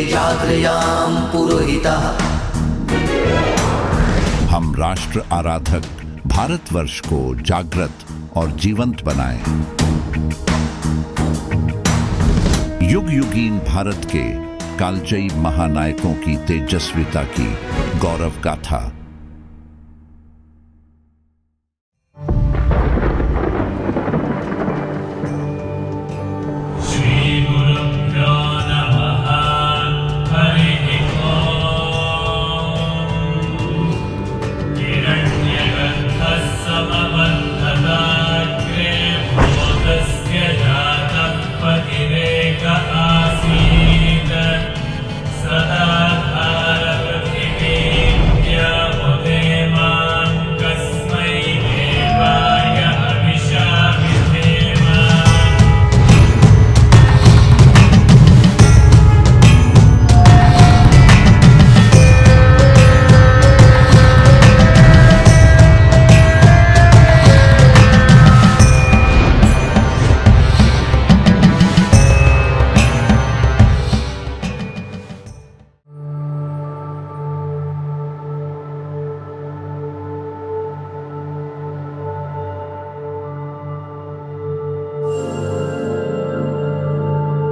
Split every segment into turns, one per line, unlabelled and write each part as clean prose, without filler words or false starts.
जाग्रयाम पुरोहितः।
हम राष्ट्र आराधक भारतवर्ष को जागृत और जीवंत बनाएं। युग युगीन भारत के कालजयी महानायकों की तेजस्विता की गौरव गाथा।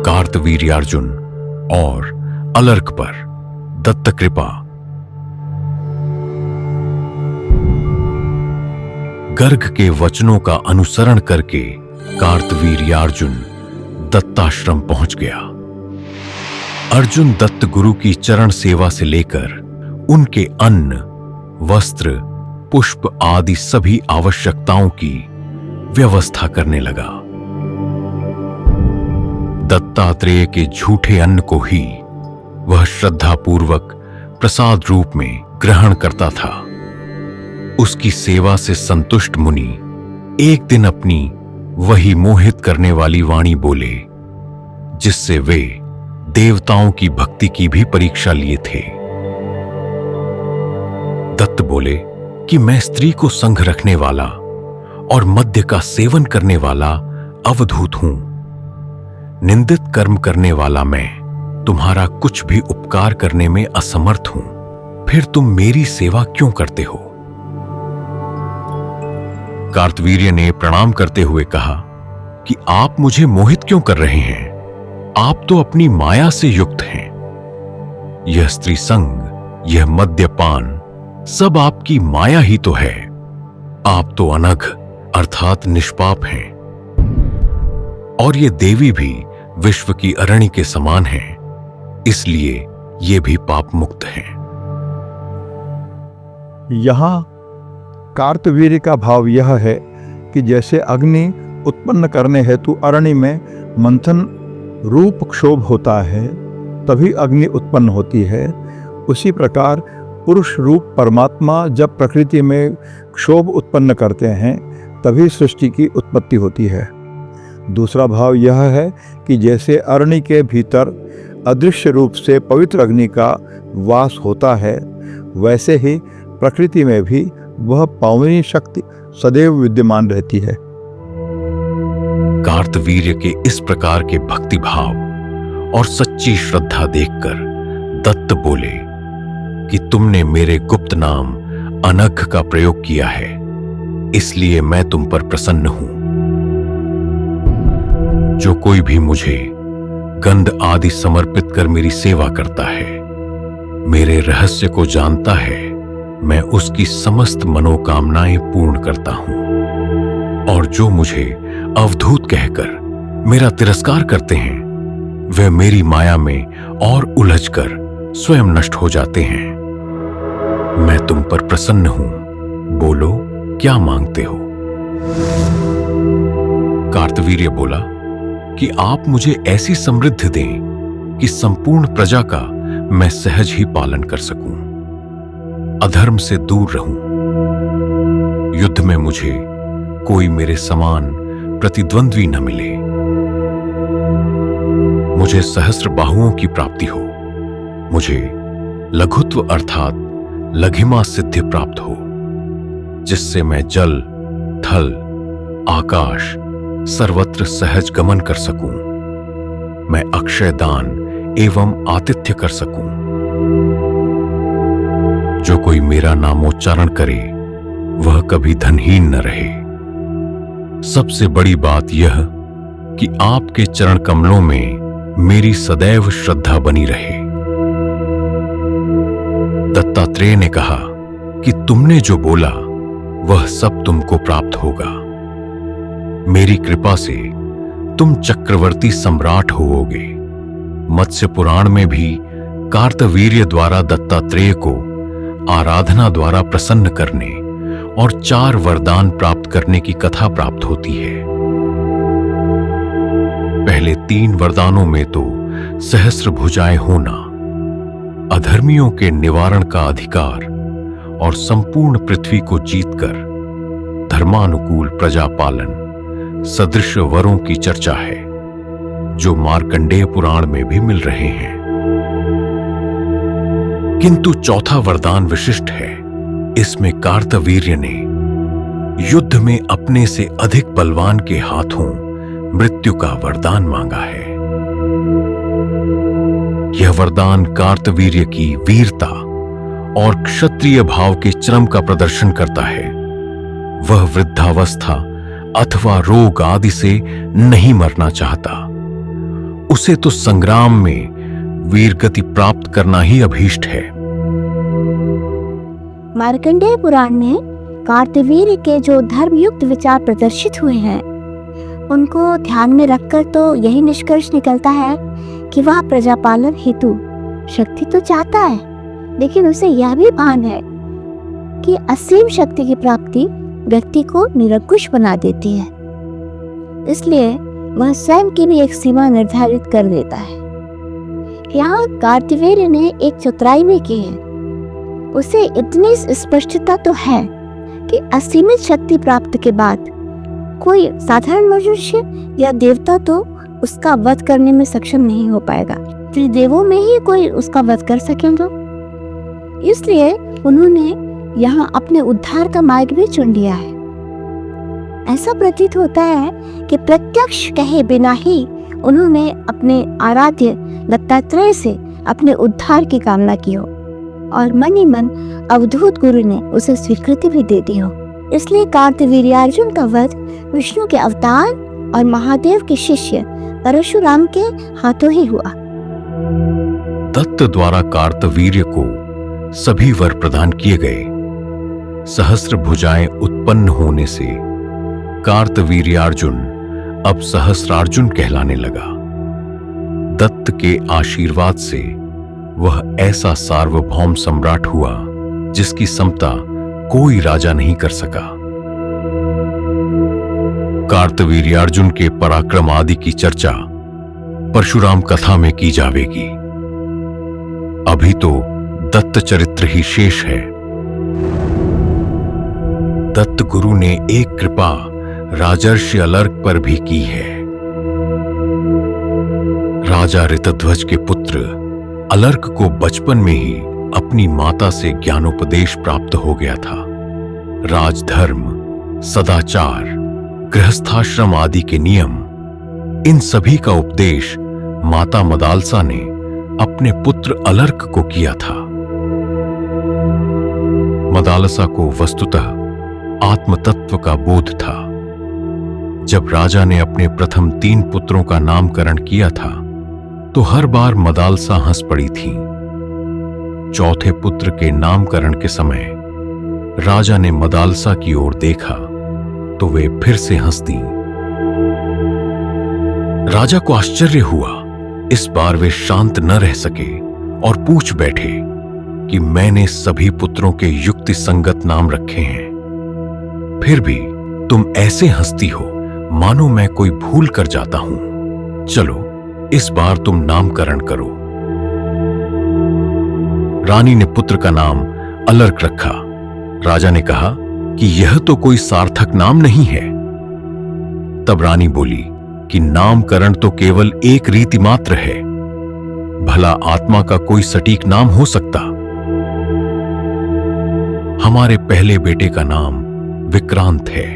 कार्तवीर्यार्जुन और अलर्क पर दत्त कृपा। गर्ग के वचनों का अनुसरण करके कार्तवीर्यार्जुन दत्ताश्रम पहुंच गया। अर्जुन दत्त गुरु की चरण सेवा से लेकर उनके अन्न, वस्त्र, पुष्प आदि सभी आवश्यकताओं की व्यवस्था करने लगा। दत्तात्रेय के झूठे अन्न को ही वह श्रद्धापूर्वक प्रसाद रूप में ग्रहण करता था। उसकी सेवा से संतुष्ट मुनि एक दिन अपनी वही मोहित करने वाली वाणी बोले, जिससे वे देवताओं की भक्ति की भी परीक्षा लिए थे। दत्त बोले कि मैं स्त्री को संग रखने वाला और मद्य का सेवन करने वाला अवधूत हूं। निंदित कर्म करने वाला मैं तुम्हारा कुछ भी उपकार करने में असमर्थ हूं, फिर तुम मेरी सेवा क्यों करते हो? कार्तवीर्य ने प्रणाम करते हुए कहा कि आप मुझे मोहित क्यों कर रहे हैं? आप तो अपनी माया से युक्त हैं। यह स्त्री संग, यह मद्यपान सब आपकी माया ही तो है। आप तो अनघ अर्थात निष्पाप हैं, और ये देवी भी विश्व की अरण्य के समान हैं, इसलिए ये भी पाप मुक्त हैं।
यहां कार्तवीर्य का भाव यह है कि जैसे अग्नि उत्पन्न करने हेतु अरण्य में मंथन रूप क्षोभ होता है तभी अग्नि उत्पन्न होती है, उसी प्रकार पुरुष रूप परमात्मा जब प्रकृति में क्षोभ उत्पन्न करते हैं तभी सृष्टि की उत्पत्ति होती है। दूसरा भाव यह है कि जैसे अरण्य के भीतर अदृश्य रूप से पवित्र अग्नि का वास होता है, वैसे ही प्रकृति में भी वह पावनी शक्ति सदैव विद्यमान रहती है।
कार्तवीर्य के इस प्रकार के भक्ति भाव और सच्ची श्रद्धा देखकर दत्त बोले कि तुमने मेरे गुप्त नाम अनघ का प्रयोग किया है, इसलिए मैं तुम पर प्रसन्न हूं। जो कोई भी मुझे गंध आदि समर्पित कर मेरी सेवा करता है, मेरे रहस्य को जानता है, मैं उसकी समस्त मनोकामनाएं पूर्ण करता हूं। और जो मुझे अवधूत कहकर मेरा तिरस्कार करते हैं, वे मेरी माया में और उलझकर स्वयं नष्ट हो जाते हैं। मैं तुम पर प्रसन्न हूं, बोलो क्या मांगते हो? कार्तवीर्य बोला कि आप मुझे ऐसी समृद्धि दें कि संपूर्ण प्रजा का मैं सहज ही पालन कर सकूं, अधर्म से दूर रहूं, युद्ध में मुझे कोई मेरे समान प्रतिद्वंद्वी न मिले, मुझे सहस्र बाहुओं की प्राप्ति हो, मुझे लघुत्व अर्थात लघिमा सिद्धि प्राप्त हो, जिससे मैं जल, थल, आकाश सर्वत्र सहज गमन कर सकूं। मैं अक्षय दान एवं आतिथ्य कर सकूं। जो कोई मेरा नामोच्चारण करे वह कभी धनहीन न रहे। सबसे बड़ी बात यह कि आपके चरण कमलों में मेरी सदैव श्रद्धा बनी रहे। दत्तात्रेय ने कहा कि तुमने जो बोला वह सब तुमको प्राप्त होगा। मेरी कृपा से तुम चक्रवर्ती सम्राट होओगे। मत्स्य पुराण में भी कार्तवीर्य द्वारा दत्तात्रेय को आराधना द्वारा प्रसन्न करने और 4 वरदान प्राप्त करने की कथा प्राप्त होती है। पहले 3 वरदानों में तो सहस्र भुजाएं होना, अधर्मियों के निवारण का अधिकार और संपूर्ण पृथ्वी को जीतकर धर्मानुकूल प्रजा पालन सदृश वरों की चर्चा है, जो मार्कंडेय पुराण में भी मिल रहे हैं। किंतु चौथा वरदान विशिष्ट है। इसमें कार्तवीर्य ने युद्ध में अपने से अधिक बलवान के हाथों मृत्यु का वरदान मांगा है। यह वरदान कार्तवीर्य की वीरता और क्षत्रिय भाव के चरम का प्रदर्शन करता है। वह वृद्धावस्था अथवा रोग आदि से नहीं मरना चाहता। उसे तो संग्राम में वीरगति प्राप्त करना ही अभीष्ट है।
मार्कंडेय पुराण में कार्तवीर्य के जो धर्मयुक्त विचार प्रदर्शित हुए हैं, उनको ध्यान में रखकर तो यही निष्कर्ष निकलता है कि वह प्रजापालन हेतु शक्ति तो चाहता है, लेकिन उसे यह भी भान है कि असीम शक्ति की प्राप्ति व्यक्ति को निरंकुश बना देती है। इसलिए वह स्वयं की भी एक सीमा निर्धारित कर देता है। यहाँ कार्तवीर्य ने एक चतुराई में की है। उसे इतनी स्पष्टता तो है कि असीमित शक्ति प्राप्त के बाद कोई साधारण मनुष्य या देवता तो उसका वध करने में सक्षम नहीं हो पाएगा। त्रिदेवों में ही कोई उसका वध कर सकेगा। इसलिए उन्होंने यहाँ अपने उद्धार का मार्ग भी चुन लिया है। ऐसा प्रतीत होता है कि प्रत्यक्ष कहे बिना ही उन्होंने अपने आराध्य दत्तात्रेय से अपने उद्धार की कामना की हो और मन ही मन अवधूत गुरु ने उसे स्वीकृति भी दे दी हो। इसलिए कार्तवीर्यार्जुन का वध विष्णु के अवतार और महादेव के शिष्य परशुराम के हाथों ही हुआ।
दत्त द्वारा कार्तवीर्य को सभी वर प्रदान किए गए। सहस्र भुजाएं उत्पन्न होने से कार्तवीर्यार्जुन अब सहस्रार्जुन कहलाने लगा। दत्त के आशीर्वाद से वह ऐसा सार्वभौम सम्राट हुआ जिसकी समता कोई राजा नहीं कर सका। कार्तवीर्यार्जुन के पराक्रम आदि की चर्चा परशुराम कथा में की जावेगी। अभी तो दत्त चरित्र ही शेष है। दत्त गुरु ने एक कृपा राजर्षि अलर्क पर भी की है। राजा ऋतध्वज के पुत्र अलर्क को बचपन में ही अपनी माता से ज्ञानोपदेश प्राप्त हो गया था। राजधर्म, सदाचार, गृहस्थाश्रम आदि के नियम, इन सभी का उपदेश माता मदालसा ने अपने पुत्र अलर्क को किया था। मदालसा को वस्तुतः आत्मतत्व का बोध था। जब राजा ने अपने प्रथम 3 पुत्रों का नामकरण किया था तो हर बार मदालसा हंस पड़ी थी। चौथे पुत्र के नामकरण के समय राजा ने मदालसा की ओर देखा तो वे फिर से हंस दी। राजा को आश्चर्य हुआ। इस बार वे शांत न रह सके और पूछ बैठे कि मैंने सभी पुत्रों के युक्ति संगत नाम रखे हैं, फिर भी तुम ऐसे हंसती हो मानो मैं कोई भूल कर जाता हूं। चलो इस बार तुम नामकरण करो। रानी ने पुत्र का नाम अलर्क रखा। राजा ने कहा कि यह तो कोई सार्थक नाम नहीं है। तब रानी बोली कि नामकरण तो केवल एक रीति मात्र है, भला आत्मा का कोई सटीक नाम हो सकता। हमारे पहले बेटे का नाम विक्रांत है।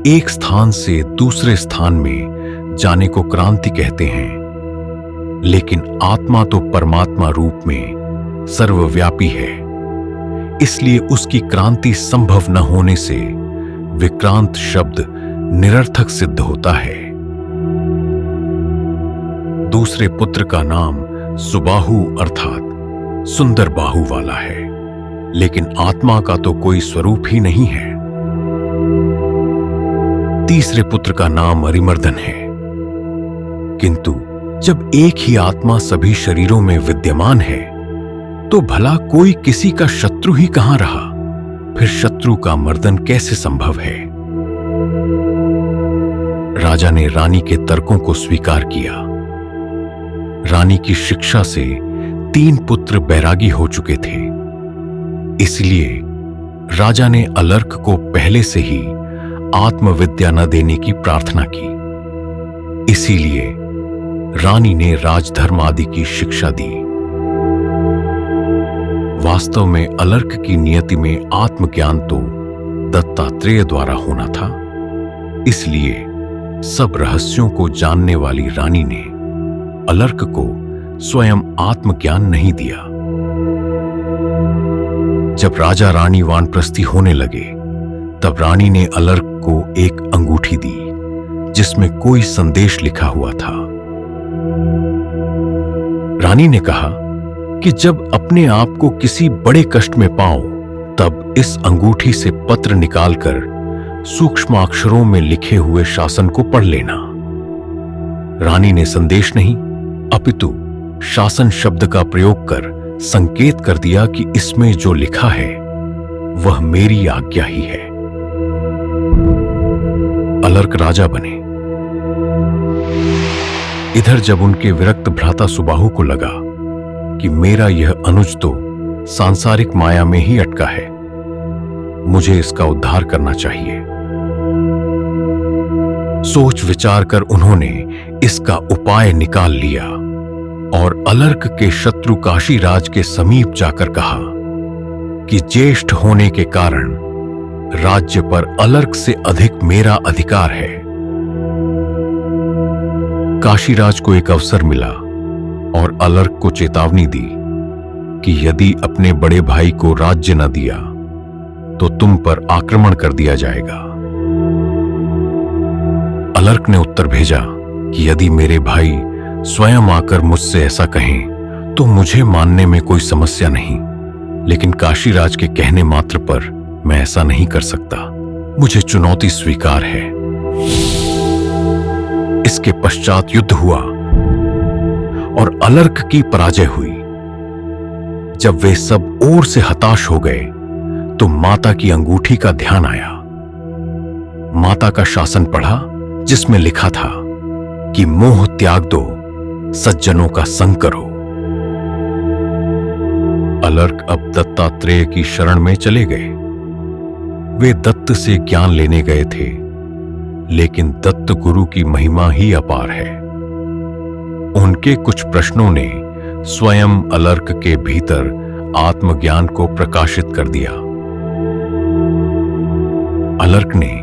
एक स्थान से दूसरे स्थान में जाने को क्रांति कहते हैं, लेकिन आत्मा तो परमात्मा रूप में सर्वव्यापी है, इसलिए उसकी क्रांति संभव न होने से विक्रांत शब्द निरर्थक सिद्ध होता है। दूसरे पुत्र का नाम सुबाहु अर्थात सुंदर बाहु वाला है, लेकिन आत्मा का तो कोई स्वरूप ही नहीं है। तीसरे पुत्र का नाम अरिमर्दन है, किंतु जब एक ही आत्मा सभी शरीरों में विद्यमान है तो भला कोई किसी का शत्रु ही कहां रहा, फिर शत्रु का मर्दन कैसे संभव है। राजा ने रानी के तर्कों को स्वीकार किया। रानी की शिक्षा से 3 पुत्र बैरागी हो चुके थे, इसलिए राजा ने अलर्क को पहले से ही आत्मविद्या न देने की प्रार्थना की। इसीलिए रानी ने राजधर्म आदि की शिक्षा दी। वास्तव में अलर्क की नियति में आत्मज्ञान तो दत्तात्रेय द्वारा होना था, इसलिए सब रहस्यों को जानने वाली रानी ने अलर्क को स्वयं आत्मज्ञान नहीं दिया। जब राजा रानी वानप्रस्थी होने लगे, तब रानी ने अलर्क को एक अंगूठी दी जिसमें कोई संदेश लिखा हुआ था। रानी ने कहा कि जब अपने आप को किसी बड़े कष्ट में पाओ, तब इस अंगूठी से पत्र निकालकर सूक्ष्म अक्षरों में लिखे हुए शासन को पढ़ लेना। रानी ने संदेश नहीं अपितु शासन शब्द का प्रयोग कर संकेत कर दिया कि इसमें जो लिखा है वह मेरी आज्ञा ही है। अलर्क राजा बने। इधर जब उनके विरक्त भ्राता सुबाहु को लगा कि मेरा यह अनुज तो सांसारिक माया में ही अटका है, मुझे इसका उद्धार करना चाहिए, सोच विचार कर उन्होंने इसका उपाय निकाल लिया और अलर्क के शत्रु काशीराज के समीप जाकर कहा कि ज्येष्ठ होने के कारण राज्य पर अलर्क से अधिक मेरा अधिकार है। काशीराज को एक अवसर मिला और अलर्क को चेतावनी दी कि यदि अपने बड़े भाई को राज्य न दिया तो तुम पर आक्रमण कर दिया जाएगा। अलर्क ने उत्तर भेजा कि यदि मेरे भाई स्वयं आकर मुझसे ऐसा कहें तो मुझे मानने में कोई समस्या नहीं, लेकिन काशीराज के कहने मात्र पर मैं ऐसा नहीं कर सकता। मुझे चुनौती स्वीकार है। इसके पश्चात युद्ध हुआ और अलर्क की पराजय हुई। जब वे सब ओर से हताश हो गए तो माता की अंगूठी का ध्यान आया। माता का शासन पढ़ा जिसमें लिखा था कि मोह त्याग दो, सज्जनों का संग करो। अलर्क अब दत्तात्रेय की शरण में चले गए। वे दत्त से ज्ञान लेने गए थे, लेकिन दत्त गुरु की महिमा ही अपार है। उनके कुछ प्रश्नों ने स्वयं अलर्क के भीतर आत्मज्ञान को प्रकाशित कर दिया। अलर्क ने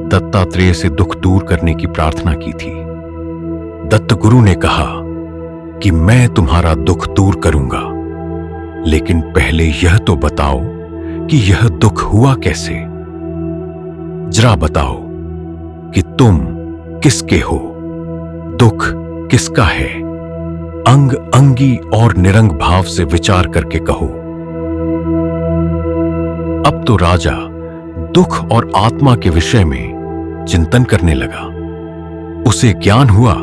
दत्तात्रेय से दुख दूर करने की प्रार्थना की थी। दत्त गुरु ने कहा कि मैं तुम्हारा दुख दूर करूंगा, लेकिन पहले यह तो बताओ कि यह दुख हुआ कैसे। जरा बताओ कि तुम किसके हो, दुख किसका है। अंग अंगी और निरंग भाव से विचार करके कहो। अब तो राजा दुख और आत्मा के विषय में चिंतन करने लगा। उसे ज्ञान हुआ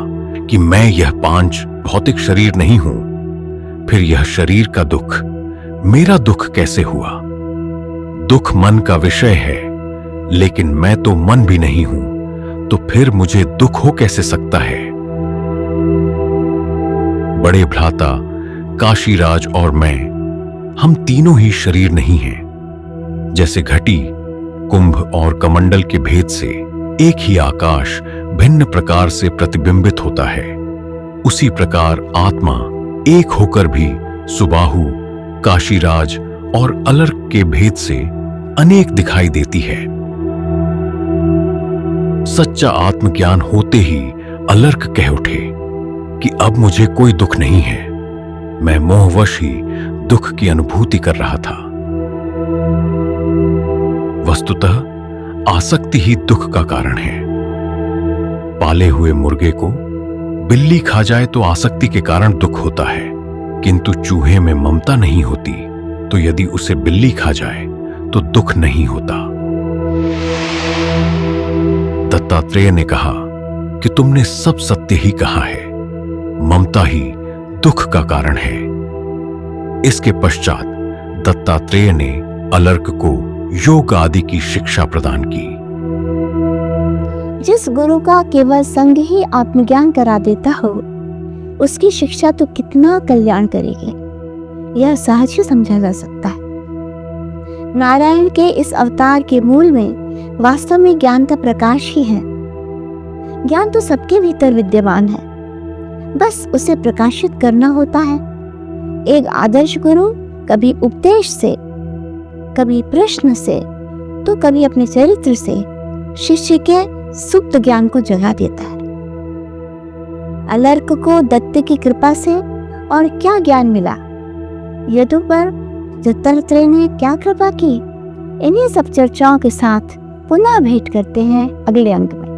कि मैं यह 5 भौतिक शरीर नहीं हूं, फिर यह शरीर का दुख मेरा दुख कैसे हुआ। दुख मन का विषय है, लेकिन मैं तो मन भी नहीं हूं, तो फिर मुझे दुख हो कैसे सकता है। बड़े भ्राता काशीराज और मैं, हम तीनों ही शरीर नहीं हैं। जैसे घटी कुंभ और कमंडल के भेद से एक ही आकाश भिन्न प्रकार से प्रतिबिंबित होता है, उसी प्रकार आत्मा एक होकर भी सुबाहु, काशीराज और अलर्क के भेद से अनेक दिखाई देती है। सच्चा आत्मज्ञान होते ही अलर्क कह उठे कि अब मुझे कोई दुख नहीं है। मैं मोहवश ही दुख की अनुभूति कर रहा था। वस्तुतः आसक्ति ही दुख का कारण है। पाले हुए मुर्गे को बिल्ली खा जाए तो आसक्ति के कारण दुख होता है, किंतु चूहे में ममता नहीं होती, तो यदि उसे बिल्ली खा जाए तो दुख नहीं होता। दत्तात्रेय ने कहा कि तुमने सब सत्य ही कहा है। ममता ही दुख का कारण है। इसके पश्चात दत्तात्रेय ने अलर्क को योग आदि की शिक्षा प्रदान की।
जिस गुरु का केवल संग ही आत्मज्ञान करा देता हो, उसकी शिक्षा तो कितना कल्याण करेगी, यह सहज ही समझा जा सकता है। नारायण के इस अवतार के मूल में वास्तव में ज्ञान का प्रकाश ही है। ज्ञान तो सबके भीतर विद्यमान है, बस उसे प्रकाशित करना होता है। एक आदर्श गुरु कभी उपदेश से, कभी प्रश्न से, तो कभी अपने चरित्र से शिष्य के सुप्त ज्ञान को जगा देता है। अलर्क को दत्त की कृपा से और क्या ज्ञान मिला, यदु पर दत्तात्रेय ने क्या कृपा की, इन्हीं सब चर्चाओं के साथ पुनः भेंट करते हैं अगले अंक में।